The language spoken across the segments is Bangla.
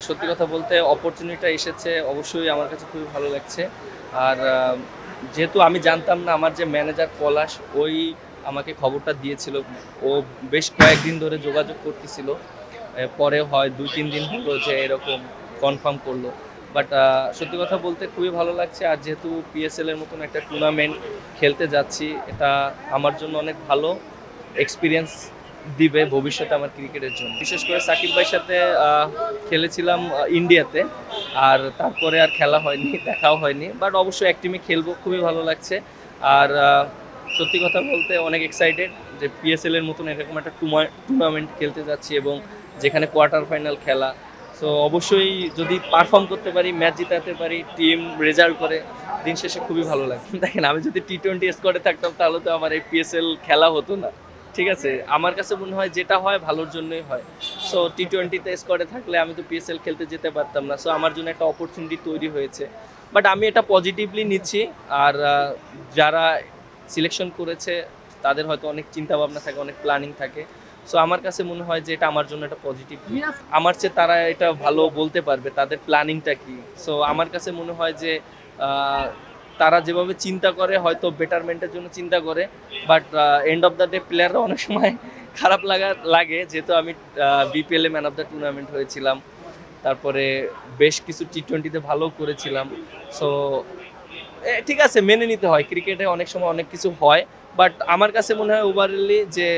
সত্যি কথা বলতে অপরচুনিটিটা এসেছে অবশ্যই আমার কাছে খুবই ভালো লাগছে। আর যেহেতু আমি জানতাম না আমার যে ম্যানেজার পলাশ ওই আমাকে খবরটা দিয়েছিল। ও বেশ কয়েকদিন ধরে যোগাযোগ করতেছিল। পরে হয় ২-৩ দিন হলো যে এরকম কনফার্ম করলো। বাট সত্যি কথা বলতে খুবই ভালো লাগছে। আর যেহেতু পিএসএল এর মতন একটা টুর্নামেন্ট খেলতে যাচ্ছি, এটা আমার জন্য অনেক ভালো এক্সপিরিয়েন্স দিবে ভবিষ্যতে আমার ক্রিকেটের জন্য। বিশেষ করে সাকিব ভাইয়ের সাথে খেলেছিলাম ইন্ডিয়াতে। আর তারপরে আর খেলা হয়নি, দেখাও হয়নি। বাট অবশ্যই এক টিমে খেলবো, খুবই ভালো লাগছে। আর সত্যি কথা বলতে অনেক এক্সাইটেড যে পিএসএল এর মতন এরকম একটা টুর্নামেন্ট খেলতে যাচ্ছি এবং যেখানে কোয়ার্টার ফাইনাল খেলা। সো অবশ্যই যদি পারফর্ম করতে পারি, ম্যাচ জিতাতে পারি, টিম রেজাল্ট করে, দিন শেষে খুবই ভালো লাগে। দেখেন আমি যদি টি-20 স্কোয়াডে থাকতাম তাহলে তো আমার এই পিএসএল খেলা হতো না। ঠিক আছে, আমার কাছে মনে হয় যেটা হয় ভালোর জন্যই হয়। সো টি-20তে স্কোয়াডে থাকলে আমি তো পিএসএল খেলতে যেতে পারতাম না। সো আমার জন্য একটা অপরচুনিটি তৈরি হয়েছে। বাট আমি এটা পজিটিভলি নিচ্ছি। আর যারা সিলেকশন করেছে তাদের হয়তো অনেক চিন্তা ভাবনা থাকে, অনেক প্ল্যানিং থাকে। সো আমার কাছে মনে হয় যে এটা আমার জন্য একটা পজিটিভ। আমার চেয়ে তারা এটা ভালো বলতে পারবে তাদের প্ল্যানিংটা কি। সো আমার কাছে মনে হয় যে আহ, তারা যেভাবে চিন্তা করে হয়তো বেটারমেন্টের জন্য চিন্তা করে। But end of the day প্লেয়াররা অনেক সময় খারাপ লাগে যেহেতু আমি BPL a man of the tournament হয়েছিলাম। তারপরে বেশ কিছু টি-20তে ভালো করেছিলাম। সো ঠিক আছে, মেনে নিতে হয়, ক্রিকেটে অনেক সময় অনেক কিছু হয়। বাট আমার কাছে মনে হয় ওভারঅলি যে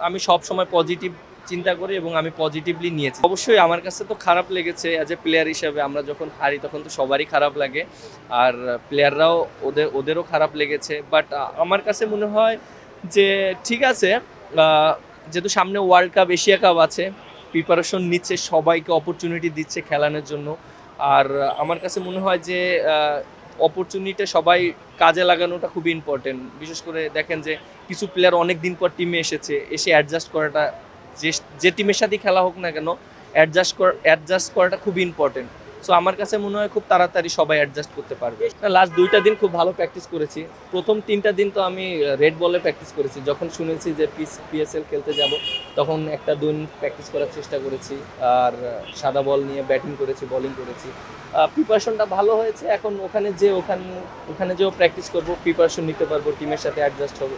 আমি সব সময় পজিটিভ চিন্তা করি এবং আমি পজিটিভলি নিয়েছি। অবশ্যই আমার কাছে তো খারাপ লেগেছে অ্যাজ এ প্লেয়ার হিসেবে। আমরা যখন হারি তখন তো সবারই খারাপ লাগে। আর প্লেয়াররাও ওদেরও খারাপ লেগেছে। বাট আমার কাছে মনে হয় যে ঠিক আছে, যেহেতু সামনে ওয়ার্ল্ড কাপ, এশিয়া কাপ আছে, প্রিপারেশন নিচ্ছে, সবাইকে অপরচুনিটি দিচ্ছে খেলানোর জন্য। আর আমার কাছে মনে হয় যে অপরচুনিটি সবাই কাজে লাগানোটা খুবই ইম্পর্টেন্ট। বিশেষ করে দেখেন যে কিছু প্লেয়ার অনেক দিন পর টিমে এসে অ্যাডজাস্ট করাটা, যে যে টিমের সাথেই খেলা হোক না কেন, অ্যাডজাস্ট করাটা খুবই ইম্পর্টেন্ট। সো আমার কাছে মনে হয় খুব তাড়াতাড়ি সবাই অ্যাডজাস্ট করতে পারবে। লাস্ট 2টা দিন খুব ভালো প্র্যাকটিস করেছি। প্রথম 3টা দিন তো আমি রেড বলে প্র্যাকটিস করেছি। যখন শুনেছি যে পিএসএল খেলতে যাব তখন 1-2 দিন প্র্যাকটিস করার চেষ্টা করেছি। আর সাদা বল নিয়ে ব্যাটিং করেছি, বোলিং করেছি। প্রিপারেশনটা ভালো হয়েছে। এখন ওখানে যেও প্র্যাকটিস করবো, প্রিপারেশন নিতে পারবো, টিমের সাথে অ্যাডজাস্ট হবে।